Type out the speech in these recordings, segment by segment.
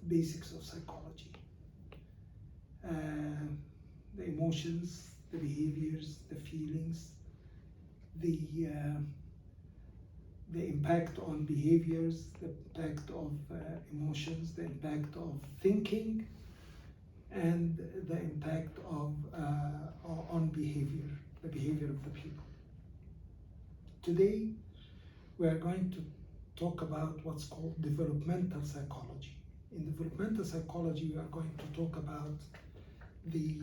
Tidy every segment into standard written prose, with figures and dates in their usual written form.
basics of psychology. The emotions, the behaviors, the feelings, the impact on behaviors, the impact of emotions, the impact of thinking, and the impact of on behavior, the behavior of the people. Today, we are going to talk about what's called developmental psychology. In developmental psychology, we are going to talk about the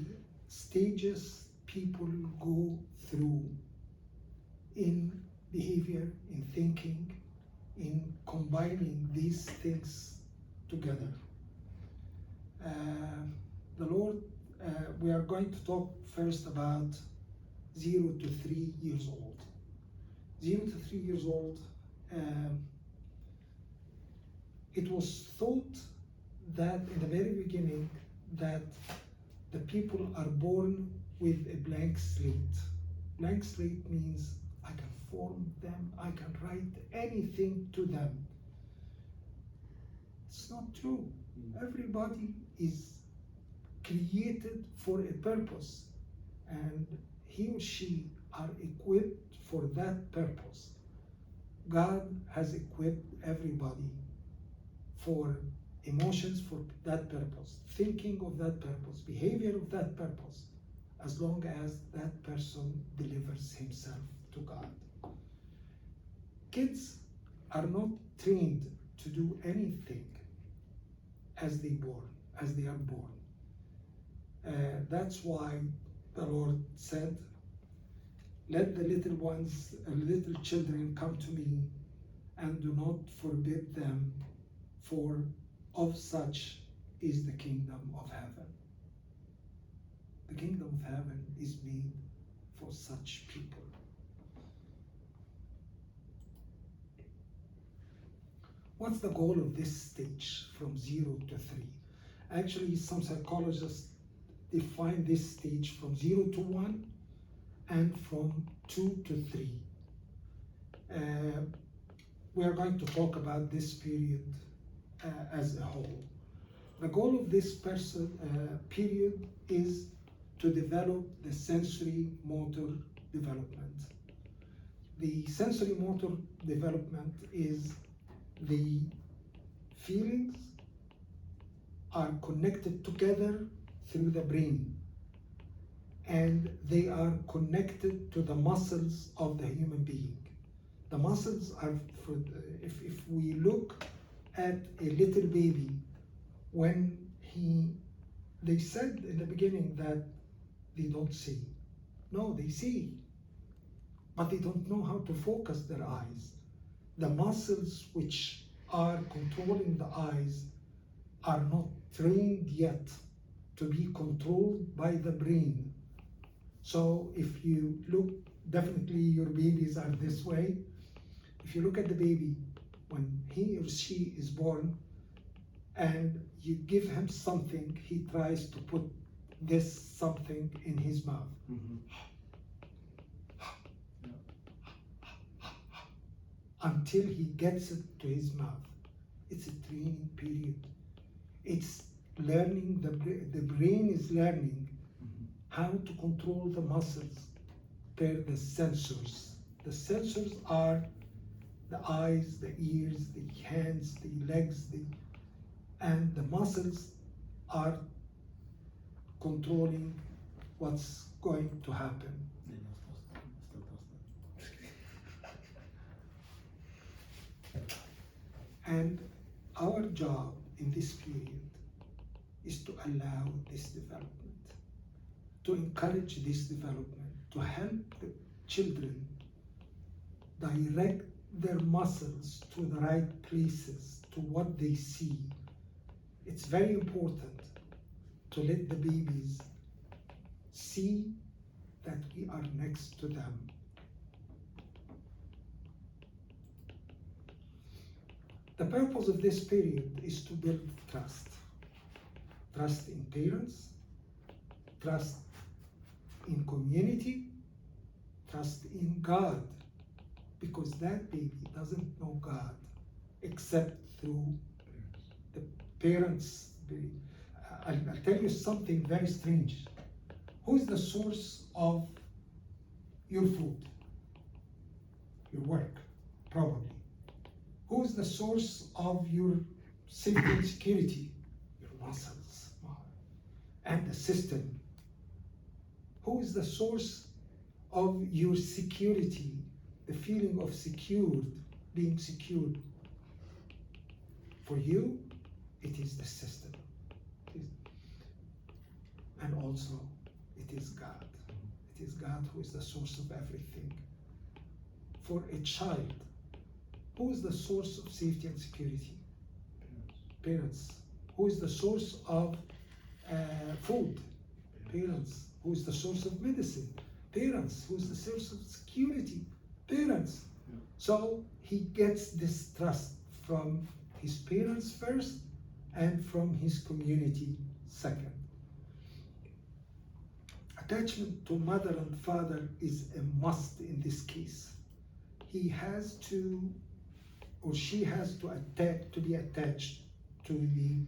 stages people go through in behavior, in thinking, in combining these things together. We are going to talk first about 0 to 3 years old. 0 to 3 years old, it was thought that in the very beginning that the people are born with a blank slate. Blank slate means I can form them, I can write anything to them. It's not true. Everybody is created for a purpose, and he or she are equipped for that purpose. God has equipped everybody for emotions for that purpose, thinking of that purpose, behavior of that purpose, as long as that person delivers himself to God. Kids are not trained to do anything as they are born. That's why the Lord said, "Let the little children come to me, and do not forbid them, for of such is the kingdom of heaven." The kingdom of heaven is made for such people. What's the goal of this stage from 0 to 3? Actually, some psychologists define this stage from 0 to 1 and from 2 to 3. We are going to talk about this period as a whole. The goal of this period is to develop the sensory motor development. The sensory motor development is the feelings are connected together through the brain, and they are connected to the muscles of the human being. The muscles are, if we look at a little baby, when they said in the beginning that they don't see. No, they see, but they don't know how to focus their eyes. The muscles which are controlling the eyes are not trained yet to be controlled by the brain. So if you look, definitely your babies are this way. If you look at the baby, when he or she is born, and you give him something, he tries to put this something in his mouth. Mm-hmm. Until he gets it to his mouth. It's a training period. It's learning, the brain is learning how to control the muscles per the sensors. The sensors are the eyes, the ears, the hands, the legs, and the muscles are controlling what's going to happen. And our job in this period is to allow this development, to encourage this development, to help the children direct their muscles to the right places, to what they see. It's very important to let the babies see that we are next to them. The purpose of this period is to build trust. Trust in parents, trust in community, trust in God, because that baby doesn't know God except through the Parents, I'll tell you something very strange. Who is the source of your food? Your work, probably. Who is the source of your safety and security? Your muscles and the system. Who is the source of your security, the feeling of secured, being secured? For you, it is the system. And also, it is God. It is God who is the source of everything. For a child, who is the source of safety and security? Parents. Who is the source of food? Parents. Who is the source of medicine? Parents. Who is the source of security? Parents. Yeah. So he gets this trust from his parents first and from his community second. Attachment to mother and father is a must in this case. He has to, or she has to be attached to the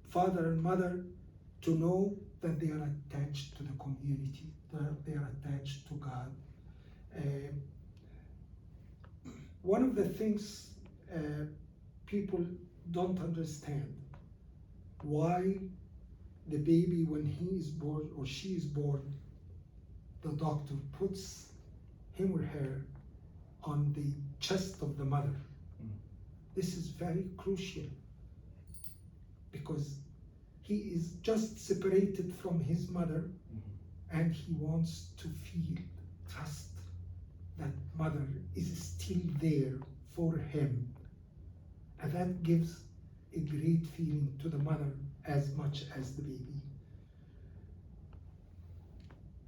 father and mother, to know that they are attached to the community, that they are attached to God. One of the things people don't understand, why the baby, when he is born or she is born, the doctor puts him or her on the chest of the mother. This is very crucial, because he is just separated from his mother, and he wants to feel, trust that mother is still there for him. And that gives a great feeling to the mother as much as the baby.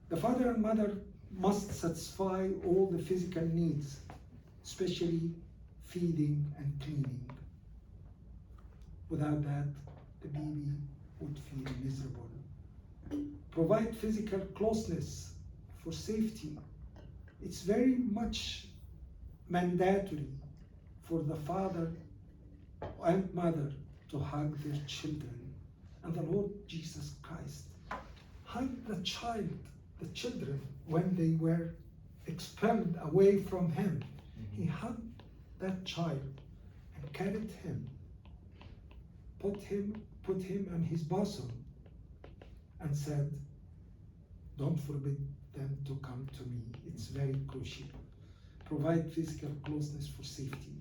The father and mother must satisfy all the physical needs, especially feeding and cleaning. Without that, the baby would feel miserable. Provide physical closeness for safety. It's very much mandatory for the father and mother to hug their children. And the Lord Jesus Christ hugged the children, when they were expelled away from him. He hugged that child and carried him, put him on his bosom, and said, "Don't forbid them to come to me." It's very crucial. Provide physical closeness for safety.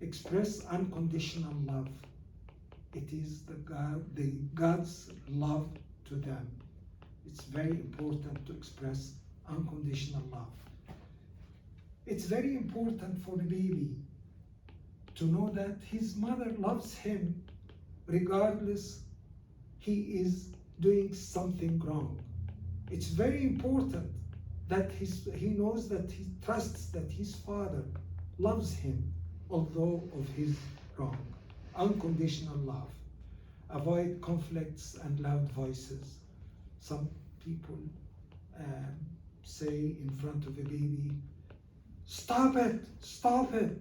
Express unconditional love. It is God's love to them. It's very important to express unconditional love. It's very important for the baby to know that his mother loves him regardless he is doing something wrong. It's very important that he knows, that he trusts that his father loves him although of his wrong. Unconditional love. Avoid conflicts and loud voices. Some people say in front of a baby, "Stop it, stop it."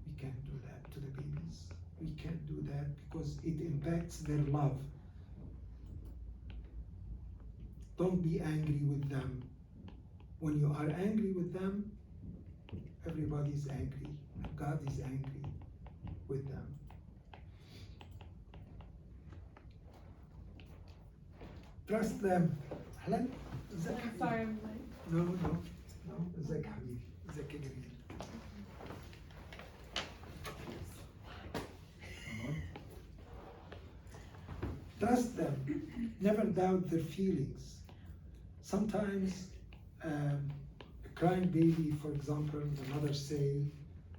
We can't do that to the babies. We can't do that because it impacts their love. Don't be angry with them. When you are angry with them, everybody is angry. God is angry with them. Trust them. هلا ازيك I'm sorry, I'm late. No ازيك يا حبيبي، ازيك يا جميل. Trust them. Never doubt their feelings. Sometimes a crying baby, for example, the mother say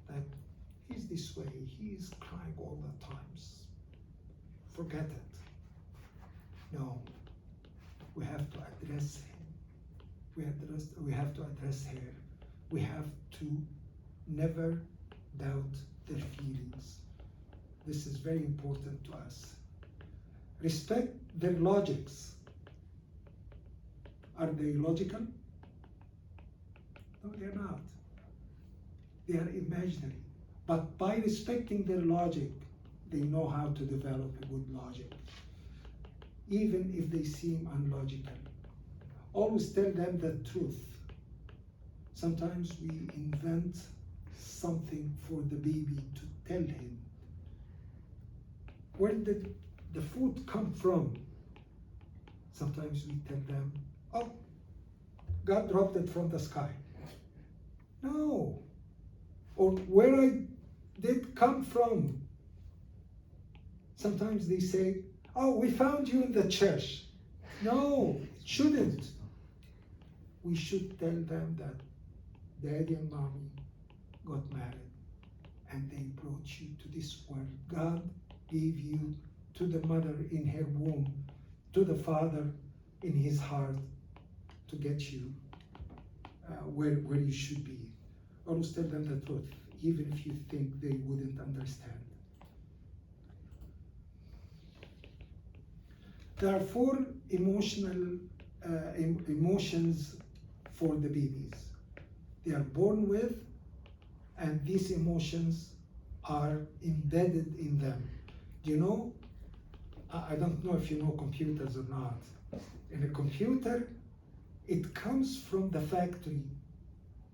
that he's this way, he is crying all the times. Forget it. No, we have to address him. We have to address her. We have to never doubt their feelings. This is very important to us. Respect their logics. Are they logical? No, they're not. They are imaginary. But by respecting their logic, they know how to develop a good logic, even if they seem unlogical. Always tell them the truth. Sometimes we invent something for the baby to tell him. Where did the food come from? Sometimes we tell them, oh, God dropped it from the sky. No. Or where I did come from. Sometimes they say, oh, we found you in the church. No, it shouldn't. We should tell them that Daddy and Mommy got married and they brought you to this world. God gave you to the mother in her womb, to the father in his heart, to get you where you should be. Always tell them the truth, even if you think they wouldn't understand. There are 4 emotions for the babies. They are born with, and these emotions are embedded in them. Do you know? I don't know if you know computers or not. In a computer, it comes from the factory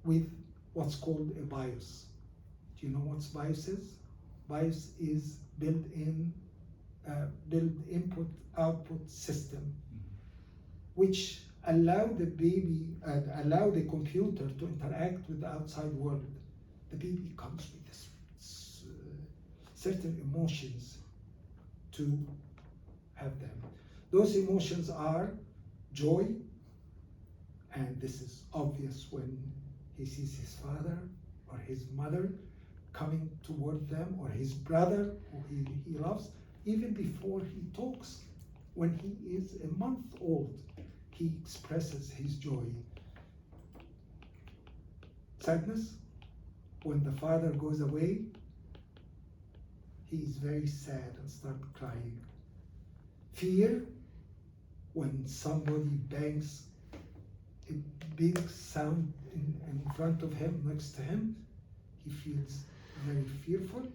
with what's called a BIOS. Do you know what BIOS is? BIOS is built-in input-output system, which allow the baby, allow the computer to interact with the outside world. The baby comes with this, certain emotions to have them. Those emotions are joy, and this is obvious when he sees his father or his mother coming toward them, or his brother who he loves, even before he talks. When he is a month old, he expresses his joy. Sadness, when the father goes away, he is very sad and starts crying. Fear, when somebody bangs a big sound in front of him, next to him, he feels very fearful.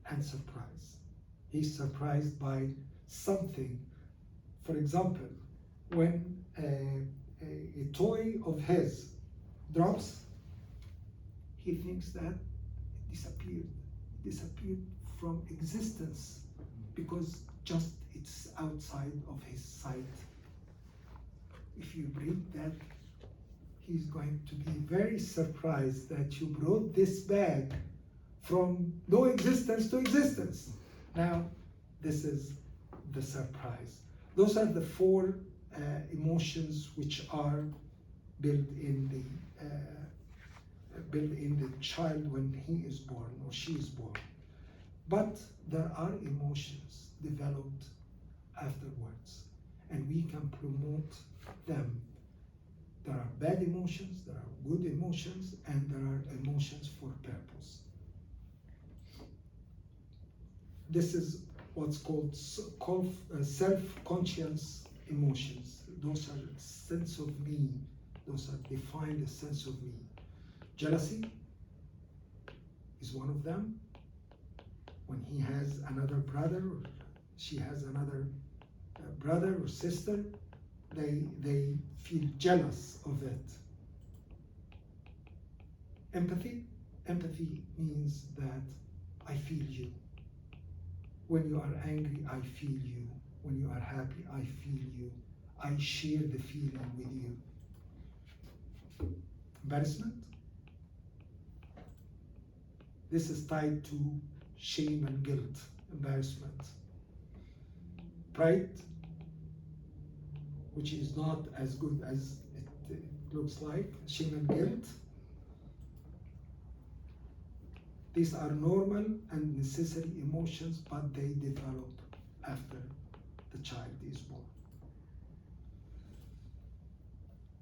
And surprise. He's surprised by something. For example, when a toy of his drops, he thinks that it disappeared from existence because just it's outside of his sight. If you break that, he's going to be very surprised that you brought this bag from no existence to existence. Now, this is the surprise. Those are the 4 emotions which are built in the child when he is born or she is born. But there are emotions developed afterwards, and we can promote them. There are bad emotions, there are good emotions, and there are emotions for purpose. This is what's called self-conscious emotions. Those are sense of me. Those are defined as sense of me. Jealousy is one of them. When he has another brother, or she has another brother or sister, they feel jealous of it. Empathy means that I feel you. When you are angry, I feel you. When you are happy, I feel you. I share the feeling with you. Embarrassment. This is tied to shame and guilt. Embarrassment. Pride, which is not as good as it looks like. Shame and guilt. These are normal and necessary emotions, but they develop after the child is born.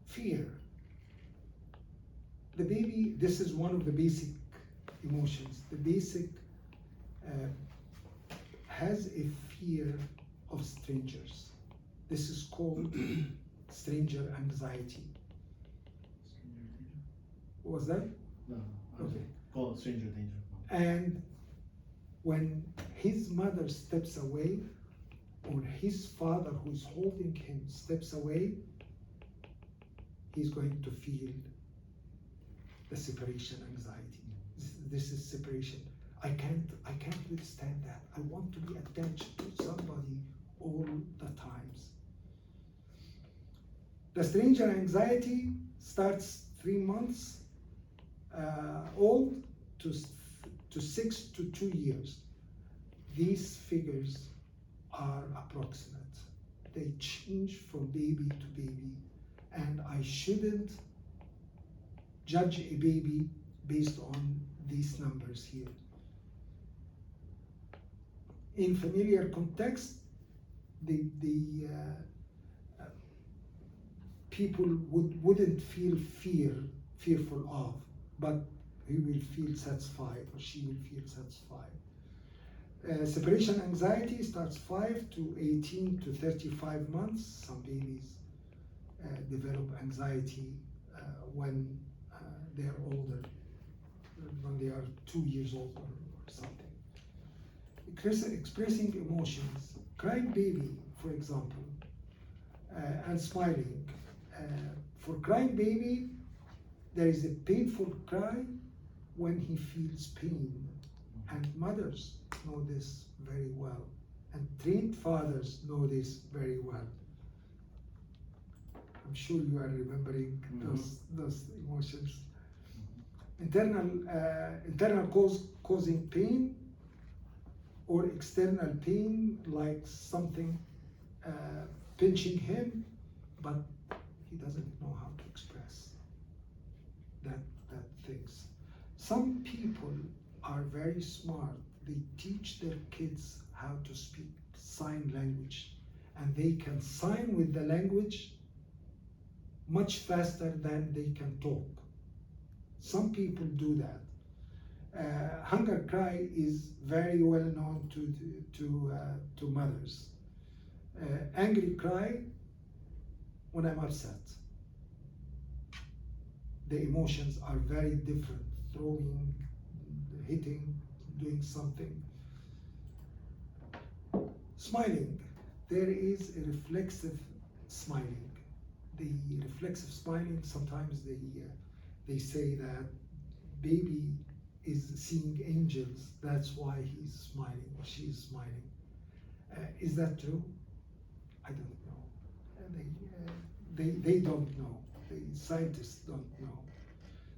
Fear. The baby, this is one of the basic emotions. The basic has a fear of strangers. This is called stranger anxiety. What was that? No. Okay. Called stranger danger. And When his mother steps away, or his father who is holding him steps away, he's going to feel the separation anxiety. This is separation. I can't withstand that. I want to be attached to somebody all the times. The stranger anxiety starts 3 months old to 6 to 2 years. These figures are approximate. They change from baby to baby, and I shouldn't judge a baby based on these numbers here. In familiar context, the people wouldn't feel fearful of, but he will feel satisfied, or she will feel satisfied. Separation anxiety starts 5 to 18 to 35 months. Some babies develop anxiety when they're older, when they are 2 years old or something. Expressing emotions, crying baby, for example, and smiling. For crying baby, there is a painful cry when he feels pain, and mothers know this very well, and trained fathers know this very well. I'm sure you are remembering those emotions. Internal causing pain, or external pain, like something pinching him, but he doesn't know how to express that things. Some people are very smart. They teach their kids how to speak sign language, and they can sign with the language much faster than they can talk. Some people do that. Hunger cry is very well known to mothers. Angry cry when I'm upset. The emotions are very different. Throwing, hitting, doing something. Smiling. There is a reflexive smiling. The reflexive smiling, sometimes they say that baby is seeing angels, that's why he's smiling or she is smiling. Is that true? I don't know. They don't know. The scientists don't know.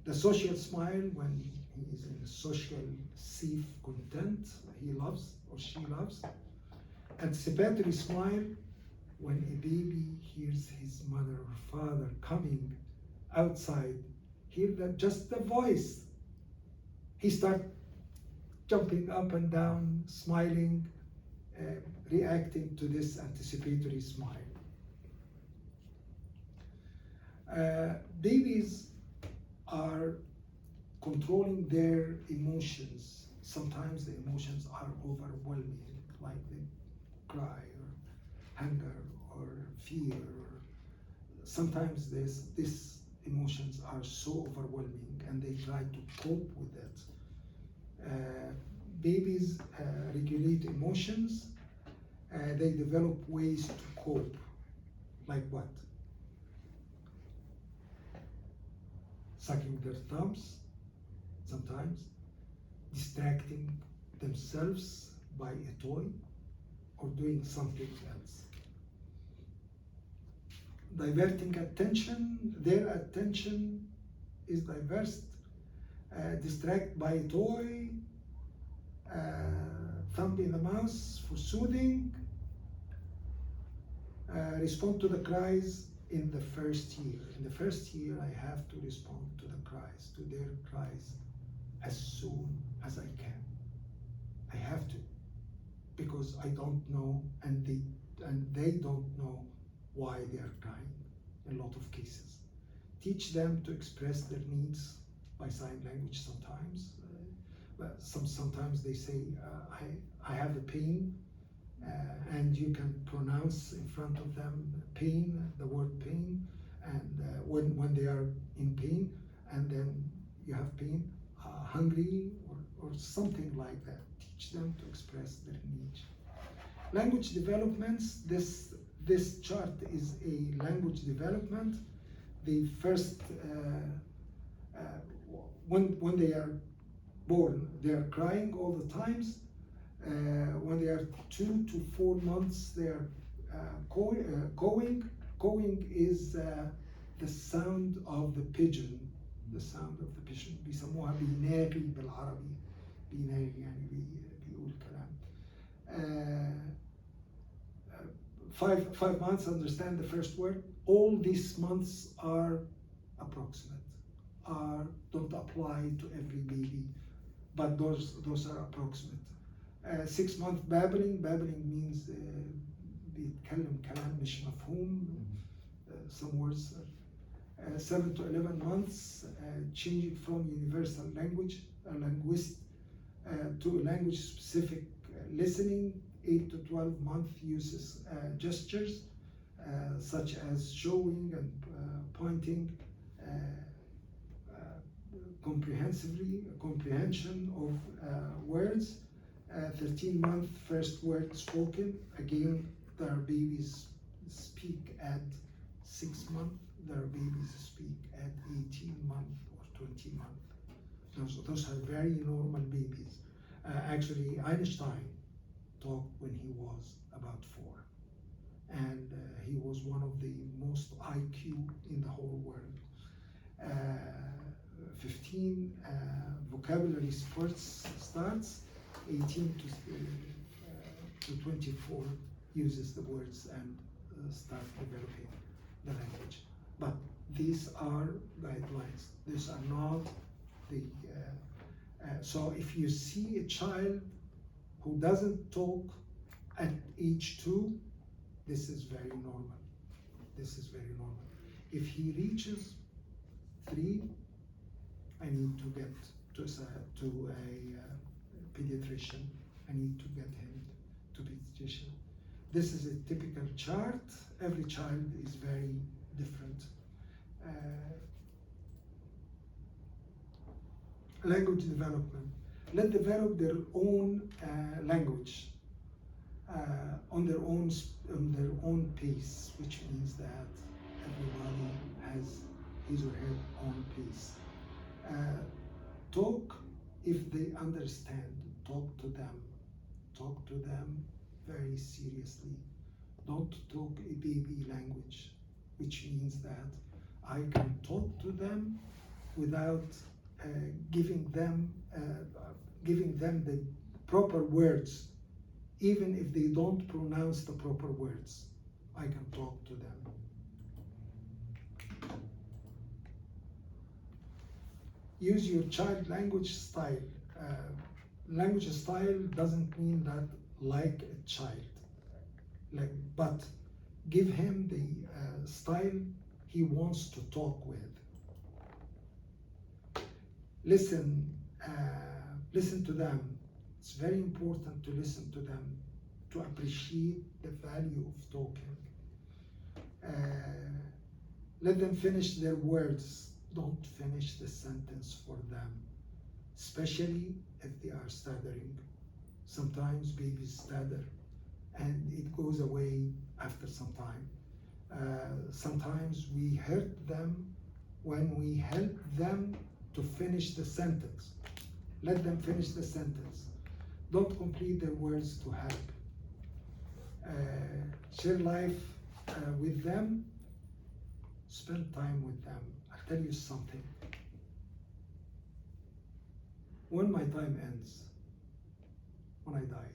The social smile, when he is in social safe content, he loves or she loves. Anticipatory smile, when a baby hears his mother or father coming outside, hear that just the voice, he starts jumping up and down, smiling, reacting to this anticipatory smile. Babies are controlling their emotions. Sometimes the emotions are overwhelming, like they cry or hunger or fear. Sometimes these emotions are so overwhelming and they try to cope with it. Babies regulate emotions. They develop ways to cope. Like what? Sucking their thumbs, sometimes. Distracting themselves by a toy or doing something else. Diverting attention, their attention is diverse. Distract by a toy, thumb in the mouth for soothing. Respond to the cries in the first year. In the first year, I have to respond to the cries, to their cries, as soon as I can. I have to, because I don't know, and they don't know why they are crying in a lot of cases. Teach them to express their needs by sign language sometimes. But sometimes they say, I have a pain, and you can pronounce in front of them pain, the word pain, and when they are in pain, and then you have pain, hungry, or something like that. teach them to express their needs. Language developments, this chart is a language development. The first, when they are born, they are crying all the times. When they are 2 to 4 months, they are cawing. Cawing is the sound of the pigeon. The sound of the pigeon. بيسموها بيناغي بالعربي. بيناغي يعني بيقول كلام. 5 months understand the first word. All these months are approximate, don't apply to every baby, but those are approximate. 6 month babbling means بيتكلم كلام مش مفهوم. Some words. 7 to 11 months, changing from universal language, a linguist, to language specific listening. 8 to 12 months uses gestures such as showing and pointing, comprehension of words. 13 month first word spoken. Again, there are babies speak at 6 months. There are babies speak at 18 months or 20 months. Those are very normal babies. Actually, Einstein talked when he was about 4, and he was one of the most IQ in the whole world. 15 vocabulary sports starts. 18 to 24 uses the words and start developing the language. But these are guidelines. These are not the. So if you see a child who doesn't talk at age 2, this is very normal. This is very normal. If he reaches 3, I need to get to a pediatrician. I need to get him to pediatrician. This is a typical chart. Every child is very different. Language development. Let develop their own language on their own pace, which means that everybody has his or her own pace. Talk if they understand. Talk to them very seriously. Don't talk a baby language, which means that I can talk to them without giving them the proper words. Even if they don't pronounce the proper words, I can talk to them. Use your child language style. Language style doesn't mean that like a child, but give him the style he wants to talk with. Listen to them. It's very important to listen to them, to appreciate the value of talking. Let them finish their words. Don't finish the sentence for them, especially if they are stuttering. Sometimes babies stutter and it goes away after some time. Sometimes we hurt them when we help them to finish the sentence. Let them finish the sentence. Don't complete their words to help. Share life with them. Spend time with them. I'll tell you something. When my time ends, when I die.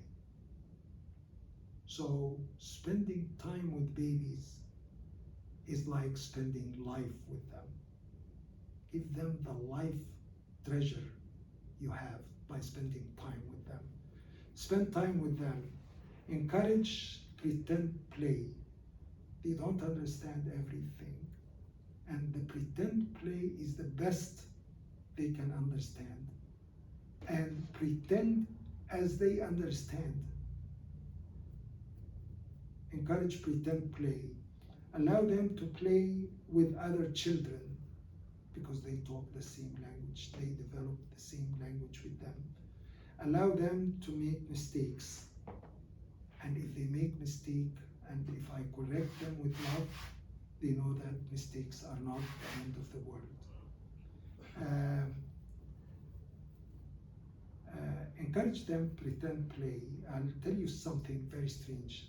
So spending time with babies is like spending life with them. Give them the life treasure you have by spending time with them. Spend time with them. Encourage pretend play. They don't understand everything. And the pretend play is the best they can understand. And pretend as they understand. Encourage pretend play. Allow them to play with other children because they talk the same language. They develop the same language with them. allow them to make mistakes. And if they make mistake, and if I correct them with love, they know that mistakes are not the end of the world. Encourage them, pretend play. I'll tell you something very strange.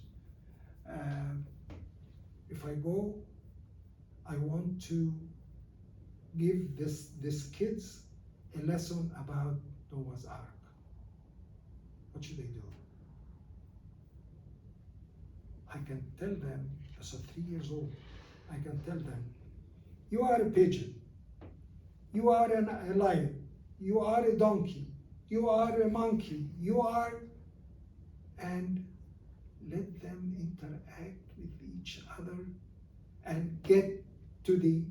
If I go, I want to give this kids a lesson about Noah's Ark. What should they do? I can tell them, as a 3 years old, I can tell them, you are a pigeon, you are a lion, you are a donkey, you are a monkey, you are, and let them interact with each other and get to the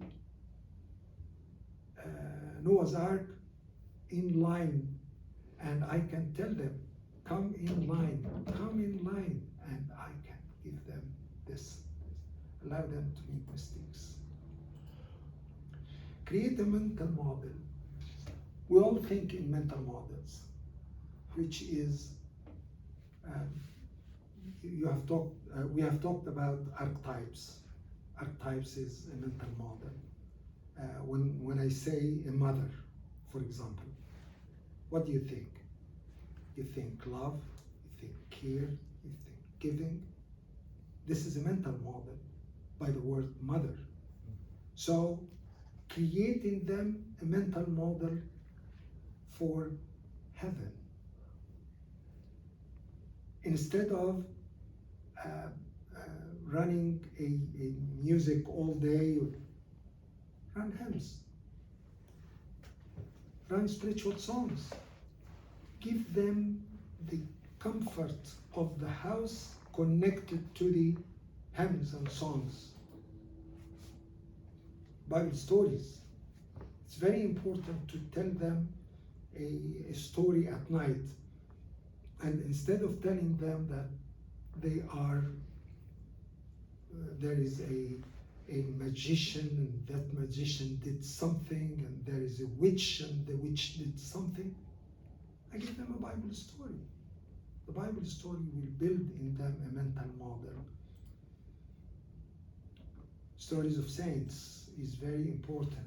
Noah's Ark in line. And I can tell them, come in line, and I can give them this. Allow them to make mistakes. Create a mental model. We all think in mental models, which is, we have talked about archetypes. Archetypes is a mental model. When I say a mother, for example, what do you think? You think love, you think care, you think giving. This is a mental model by the word mother. So creating them a mental model for heaven. Instead of running a music all day, run hymns, run spiritual songs. Give them the comfort of the house connected to the hymns and songs. Bible stories. It's very important to tell them a story at night. And instead of telling them that they are, there is a magician and that magician did something, and there is a witch and the witch did something, I give them a Bible story. The Bible story will build in them a mental model. Stories of saints is very important.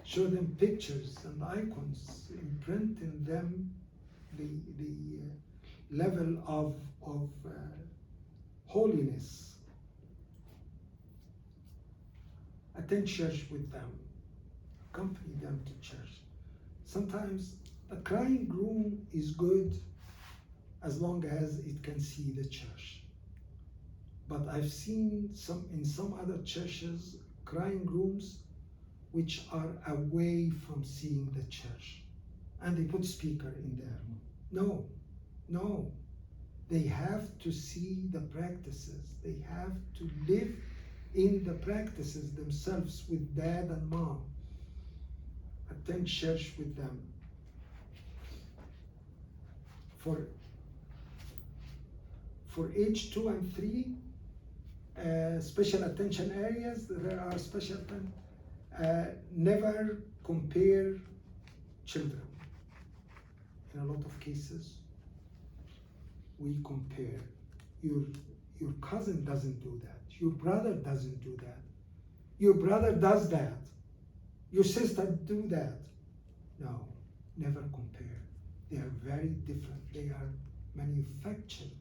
Show them pictures and icons, imprint in them the level of holiness. Attend church with them, accompany them to church. Sometimes a crying groom is good as long as it can see the church. But I've seen in some other churches crying grooms which are away from seeing the church, and they put speaker in there. No, they have to see the practices. They have to live in the practices themselves with dad and mom. Attend church with them. For age 2 and 3, special attention areas, there are special never compare children. In a lot of cases, we compare. Your cousin doesn't do that. Your brother doesn't do that. Your brother does that. Your sister do that. No, never compare. They are very different. They are manufactured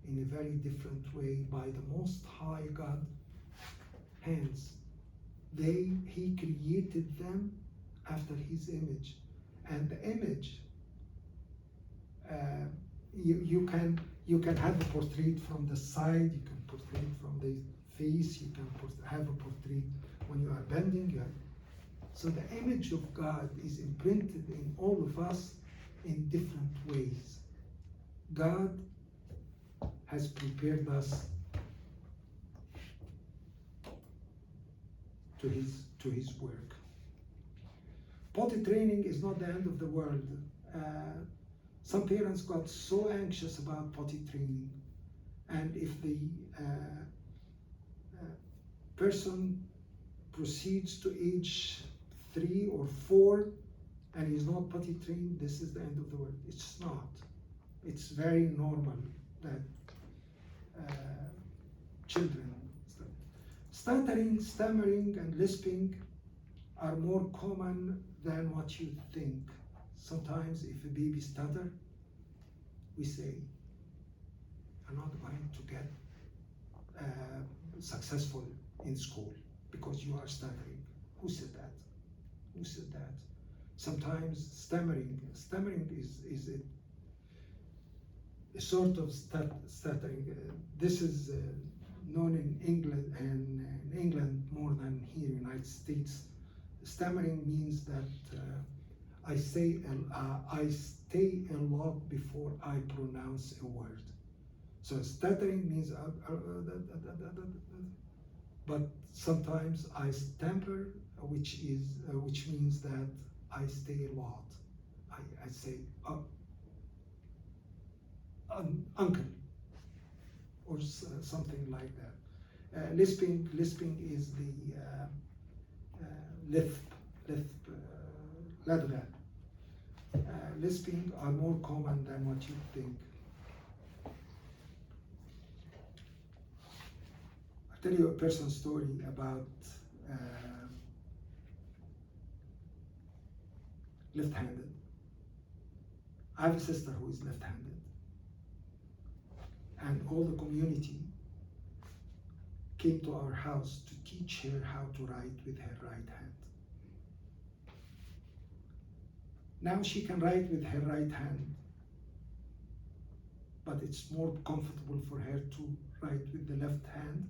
in a very different way by the Most High God hands. He created them after His image, and the image. You can have a portrait from the side. You can portrait from the face. You can have a portrait when you are bending. So the image of God is imprinted in all of us in different ways. God has prepared us to his work. Potty training is not the end of the world. Some parents got so anxious about potty training, and if the person proceeds to age 3 or 4, and he's not potty trained, this is the end of the world. It's not. It's very normal that children stuttering, stammering, and lisping are more common than what you think. Sometimes if a baby stutter, we say, "I'm not going to get successful in school because you are stuttering." Who said that? Who said that? Sometimes stammering is a sort of stuttering. This is known in England more than here in the United States. Stammering means that I stay a lot before I pronounce a word. So stuttering means, but sometimes I stammer, which means that I stay a lot. I say, uncle, or something like that. Lisping is the ladga. Lisping are more common than what you think. I'll tell you a personal story about left-handed. I have a sister who is left-handed, and all the community came to our house to teach her how to write with her right hand. Now she can write with her right hand, but it's more comfortable for her to write with the left hand,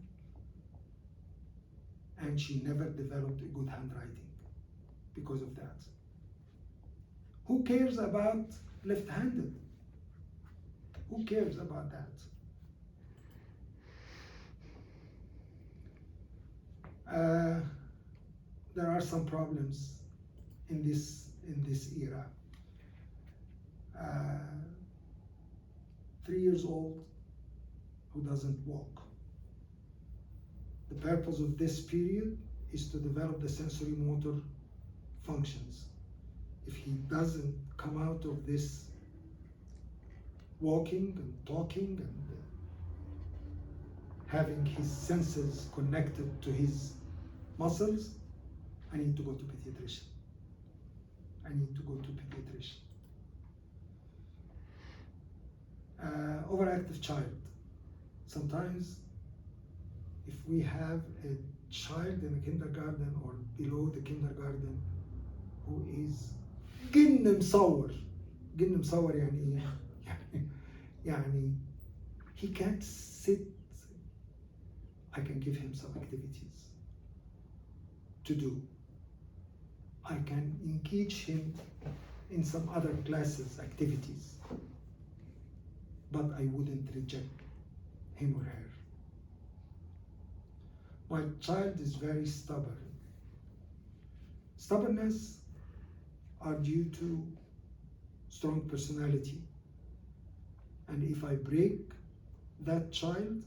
and she never developed a good handwriting because of that. Who cares about left-handed? Who cares about that? There are some problems in this era. 3 years old who doesn't walk. The purpose of this period is to develop the sensory motor functions. If he doesn't come out of this walking and talking and having his senses connected to his muscles, I need to go to pediatrician. I need to go to pediatrician. Overactive child. Sometimes if we have a child in a kindergarten or below the kindergarten who is جن مصور يعني ايه؟ يعني he can't sit, I can give him some activities to do. I can engage him in some other classes, activities, but I wouldn't reject him or her. My child is very stubborn. Stubbornness are due to strong personality. And if I break that child,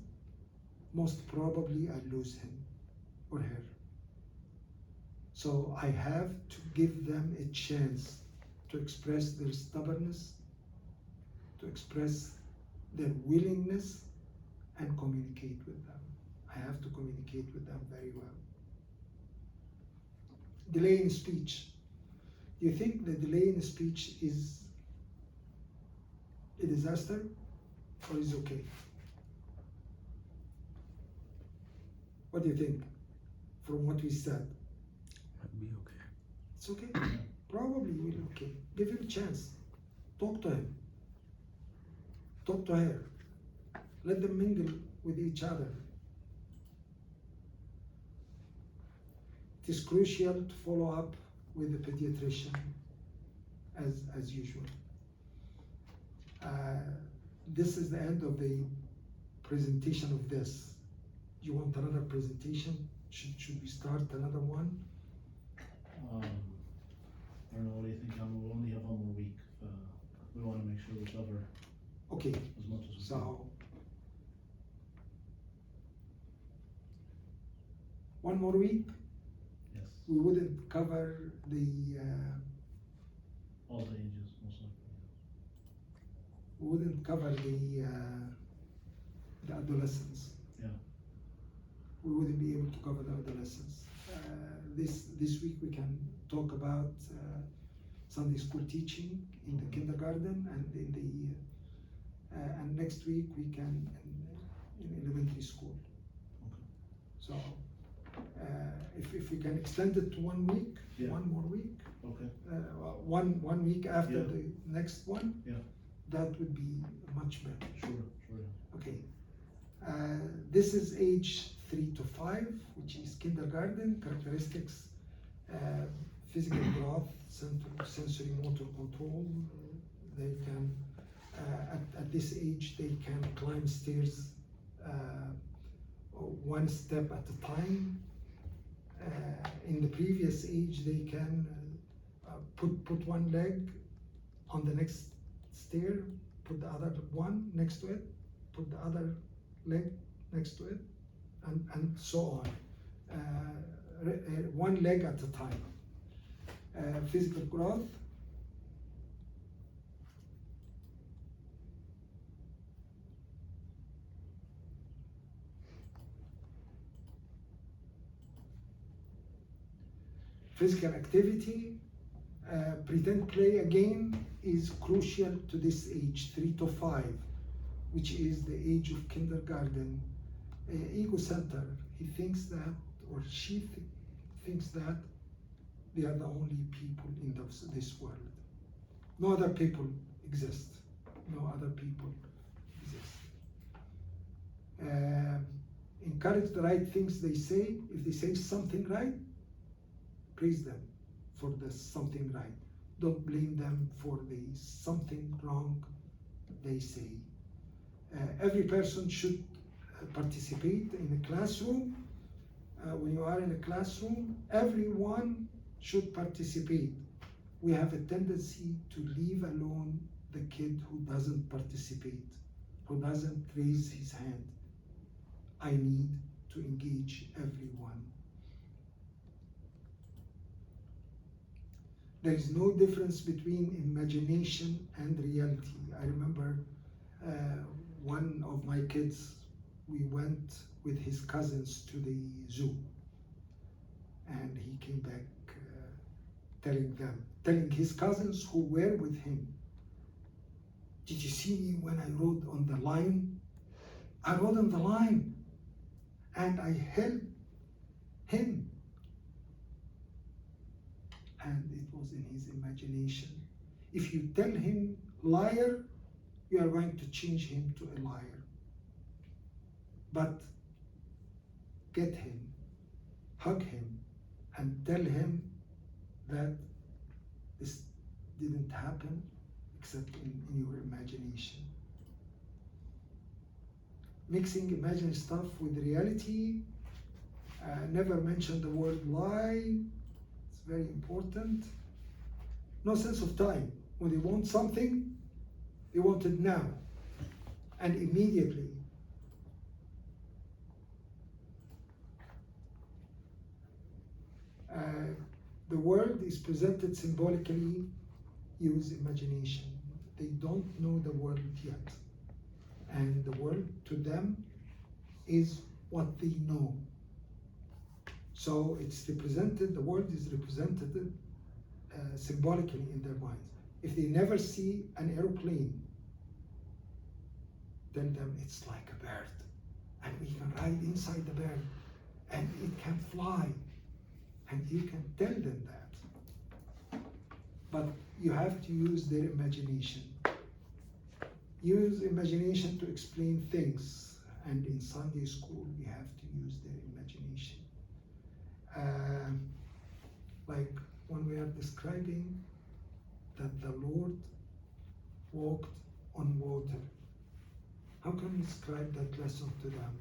most probably I lose him or her. So I have to give them a chance to express their stubbornness, to express their willingness, and communicate with them. I have to communicate with them very well. Delay in speech. Do you think the delay in speech is a disaster or is okay? What do you think from what we said? Might be okay. It's okay. Probably will be okay. Give him a chance. Talk to him. Talk to her. Let them mingle with each other. It is crucial to follow up with the pediatrician as usual. This is the end of the presentation of this. You want another presentation? Should we start another one? I don't know, what do you think? We'll only have 1 more week. We want to make sure we cover Okay, as much as we can. so 1 more week? Yes. We wouldn't cover the All the ages, most likely. We wouldn't cover the adolescents. Yeah. We wouldn't be able to cover the adolescents. This week we can talk about Sunday school teaching in the kindergarten and in the and next week we can in elementary school. Okay. So if we can extend it to 1 week, Yeah. 1 more week, Okay. one week after Yeah. the next one, Yeah. that would be much better. Sure. Okay. This is age 3 to 5, which is kindergarten. Characteristics: physical growth, sensory motor control. They can, at this age, they can climb stairs 1 step at a time. In the previous age, they can put 1 leg on the next stair, put the other one next to it, put the other leg next to it, and so on. 1 leg at a time. Physical growth. Physical activity. Pretend play again is crucial to this age, 3 to 5, which is the age of kindergarten. Ego center, he thinks that, or she thinks that they are the only people in this world. No other people exist. No other people exist. Encourage the right things they say. If they say something right, praise them for the something right. Don't blame them for the something wrong they say. Every person should participate in the classroom. When you are in a classroom, everyone should participate. We have a tendency to leave alone the kid who doesn't participate, who doesn't raise his hand. I need to engage everyone. There is no difference between imagination and reality. I remember one of my kids, we went with his cousins to the zoo, and he came back telling his cousins who were with him, did you see me when I rode on the lion? I rode on the lion and I held him. And it was in his imagination. If you tell him liar, you are going to change him to a liar. But get him, hug him, and tell him that this didn't happen except in your imagination. Mixing imaginary stuff with reality. Never mention the word lie. It's very important. No sense of time. When they want something, they want it now and immediately. The world is presented symbolically. Use imagination. They don't know the world yet, and the world to them is what they know. So it's represented, the world is represented symbolically in their minds. If they never see an aeroplane, tell them it's like a bird, and we can ride inside the bird, and it can fly, and you can tell them that. But you have to use their imagination. Use imagination to explain things, and in Sunday school we have to use their imagination. Like when we are describing that the Lord walked on water, how can we describe that lesson to them?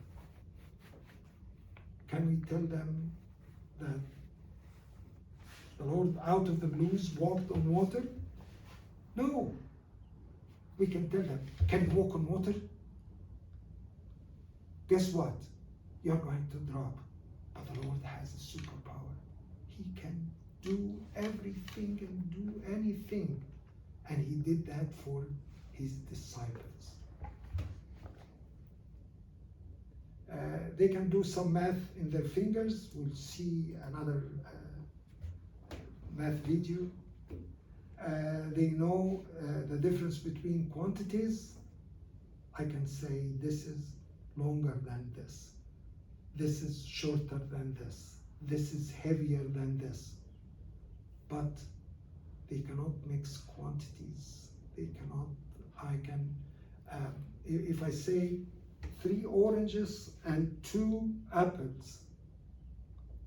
Can we tell them that the Lord out of the blues walked on water? No. We can tell them, can you walk on water? Guess what? You're going to drop. But the Lord has a superpower. He can do everything and do anything And he did that for his disciples. They can do some math in their fingers. We'll see another math video. They know the difference between quantities. I can say this is longer than this. This is shorter than this. This is heavier than this. But they cannot mix quantities. They cannot, if I say 3 oranges and 2 apples,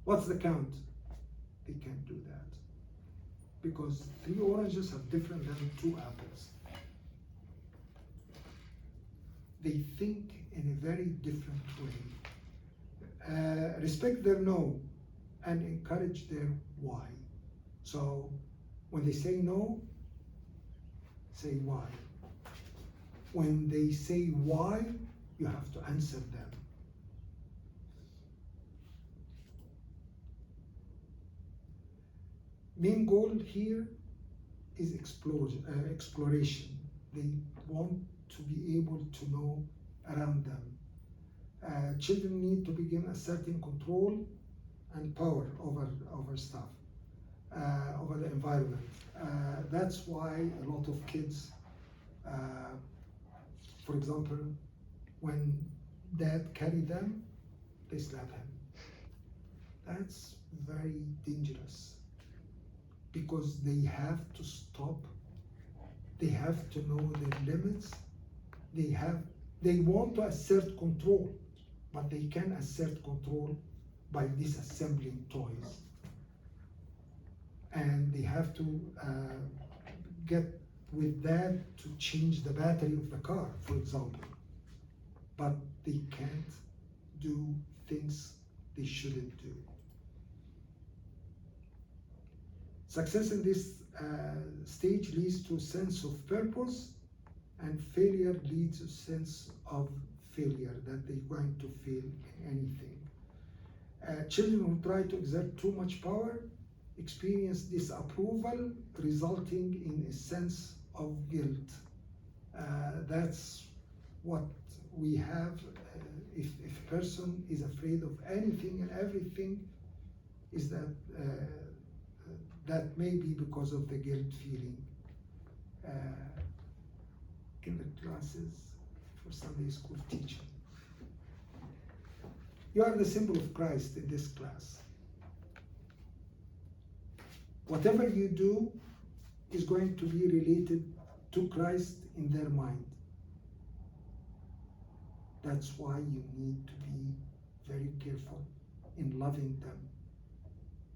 what's the count? They can't do that. Because 3 oranges are different than 2 apples. They think in a very different way. Respect their no and encourage their why. So when they say no, say why. When they say why, you have to answer them. Main goal here is exploration. They want to be able to know around them. Children need to begin asserting control and power over stuff, over the environment. That's why a lot of kids, for example, when dad carry them, they slap him. That's very dangerous because they have to stop. They have to know their limits. They want to assert control, but they can assert control by disassembling toys. And they have to get with that to change the battery of the car, for example. But they can't do things they shouldn't do. Success in this stage leads to a sense of purpose, and failure leads to a sense of failure, that they're going to fail in anything. Children who try to exert too much power experience disapproval, resulting in a sense of guilt. That's what we have. If a person is afraid of anything and everything, is that that may be because of the guilt feeling. In the classes for Sunday school teaching. You are the symbol of Christ in this class. Whatever you do is going to be related to Christ in their mind. That's why you need to be very careful in loving them,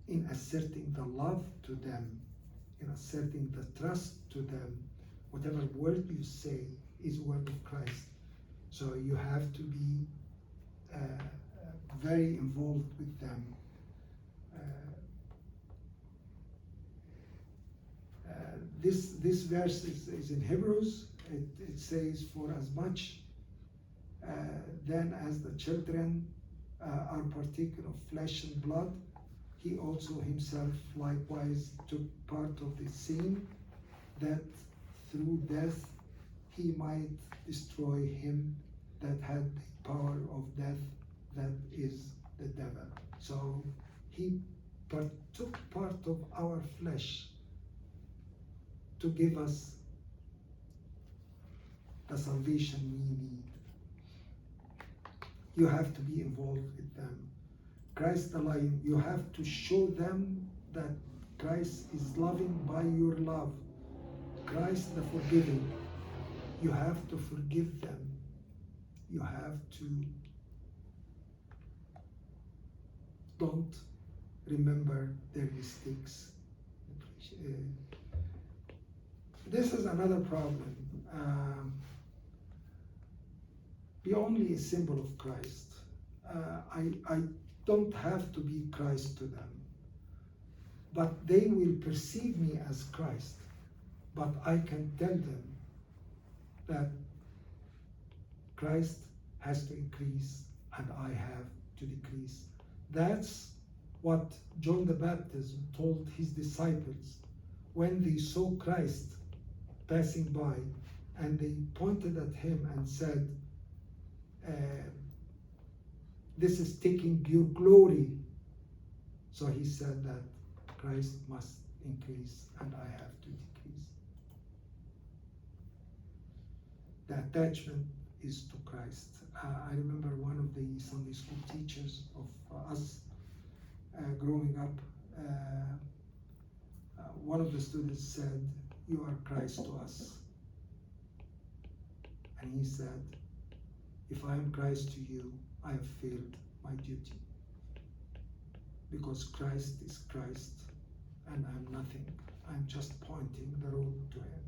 in asserting the love to them, in asserting the trust to them. Whatever word you say is word of Christ. So you have to be very involved with them. This verse is in Hebrews. It says, for as much then as the children are partaker of flesh and blood, he also himself likewise took part of the same, that through death he might destroy him that had the power of death, that is the devil. So he took part of our flesh to give us the salvation we need. You have to be involved with them. Christ the Lion, you have to show them that Christ is loving by your love. Christ the forgiving, you have to forgive them. You have to don't remember their mistakes. This is another problem. Be only a symbol of Christ. I don't have to be Christ to them, but they will perceive me as Christ. But I can tell them that Christ has to increase and I have to decrease. That's what John the Baptist told his disciples when they saw Christ passing by, and they pointed at him and said, this is taking your glory. So he said that Christ must increase and I have to decrease. The attachment is to Christ. I remember one of the Sunday school teachers of us growing up, one of the students said, "You are Christ to us." And he said, "If I am Christ to you, I have failed my duty. Because Christ is Christ and I'm nothing. I'm just pointing the road to him.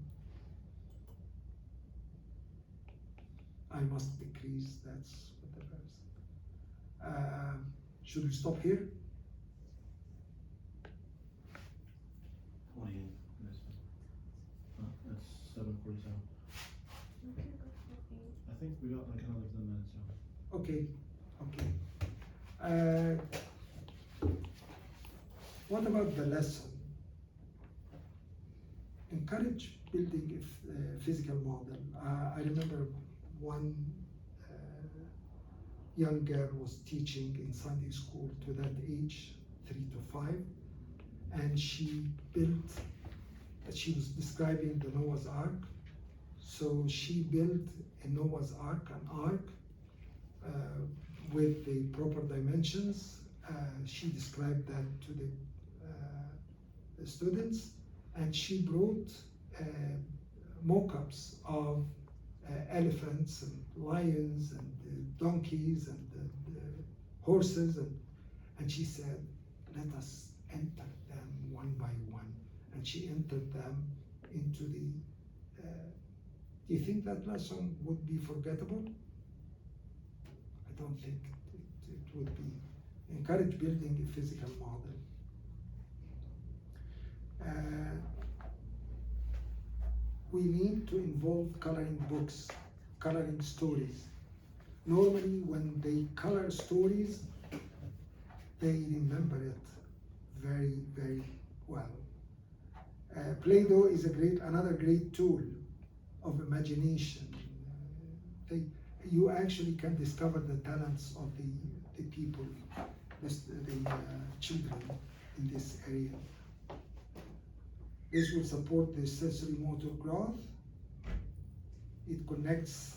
I must decrease." That's what the verse. Should we stop here? 28. That's 7:47. I think we got like another 10 minutes. Yeah. Okay. What about the lesson? Encourage building a physical model. I remember one young girl was teaching in Sunday school to that age, 3 to 5, and she was describing the Noah's Ark. So she built a Noah's Ark, with the proper dimensions. She described that to the students, and she brought mock-ups of elephants and lions and donkeys and horses, and she said, "Let us enter them one by one." And she entered them into the do you think that lesson would be forgettable? I don't think it would be. Encourage building a physical model. We need to involve coloring books, coloring stories. Normally, when they color stories, they remember it very, very well. Play-Doh is another great tool of imagination. You actually can discover the talents of the people, the children in this area. This will support the sensory motor growth. It connects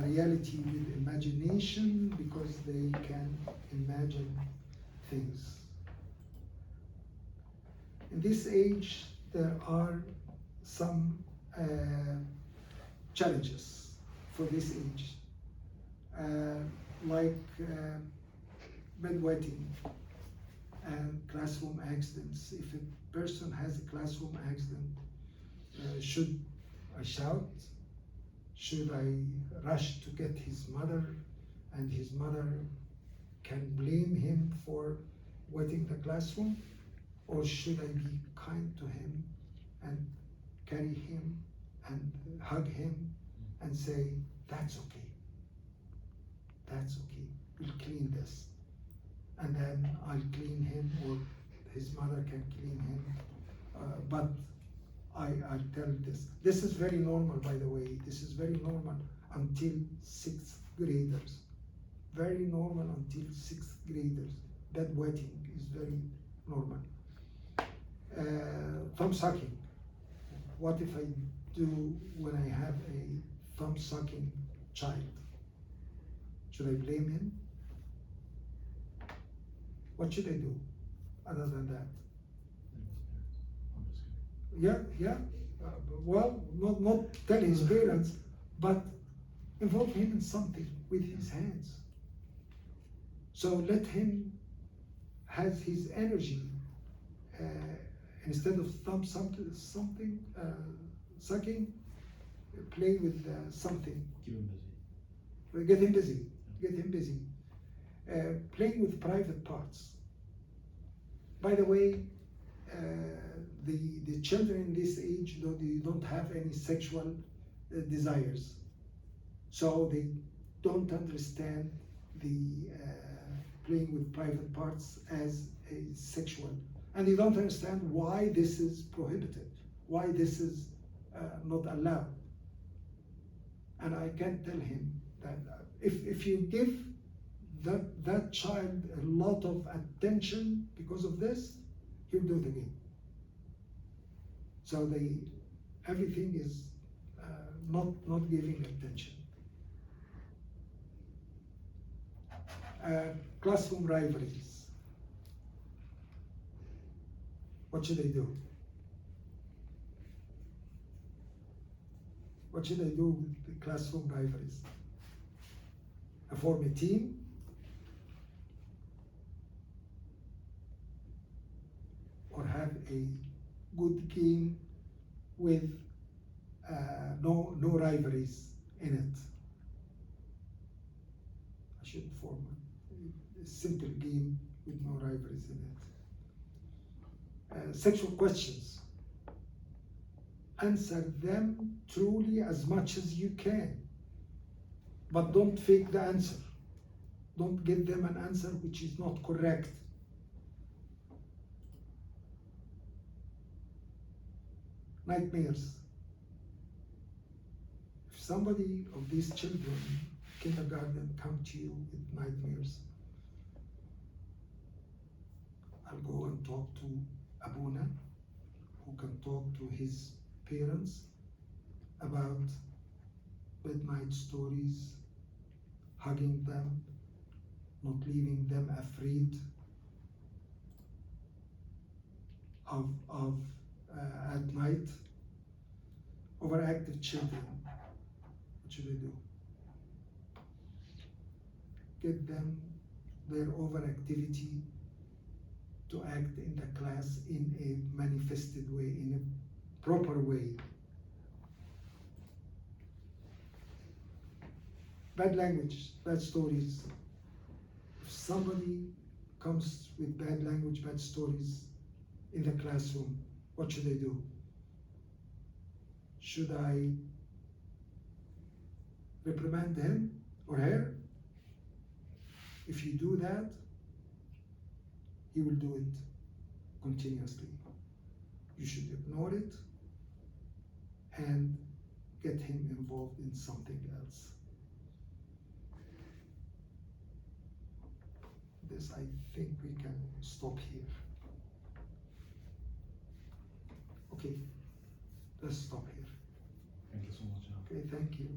reality with imagination because they can imagine things. In this age, there are some challenges for this age, like bedwetting and classroom accidents. If a person has a classroom accident, should I shout? Should I rush to get his mother, and his mother can blame him for wetting the classroom? Or should I be kind to him and carry him and hug him and say, "That's okay, we'll clean this." And then I'll clean him, or his mother can clean him. But I'll tell this. This is very normal, by the way. This is very normal until 6th graders. Very normal until 6th graders. Bedwetting is very normal. Thumb sucking. What if I do when I have a thumb sucking child? Should I blame him? What should I do other than that? Yeah. Well, not tell his parents, but involve him in something with his hands. So let him has his energy. Instead of thumb sucking, play with something. Keep him busy. Get him busy. Playing with private parts. By the way, the children in this age, they don't have any sexual desires, so they don't understand the playing with private parts as a sexual, and they don't understand why this is prohibited, why this is not allowed. And I can tell him that if you give that child a lot of attention because of this, he'll do it again. So everything is not giving attention. Classroom rivalries. What should I do? What should I do with the classroom rivalries? I form a team. Or have a good game with no rivalries in it. I should form a simple game with no rivalries in it. Sexual questions. Answer them truly as much as you can, but don't fake the answer. Don't give them an answer which is not correct. Nightmares. If somebody of these children, kindergarten, come to you with nightmares, I'll go and talk to Abuna, who can talk to his parents about midnight stories, hugging them, not leaving them afraid of at night. Overactive children, what should I do? Get them their overactivity to act in the class in a manifested way, in a proper way. Bad language, bad stories. If somebody comes with bad language, bad stories in the classroom, what should I do? Should I reprimand him or her? If you do that, he will do it continuously. You should ignore it and get him involved in something else. This, I think we can stop here. Okay, let's stop here. Thank you so much. Okay, thank you.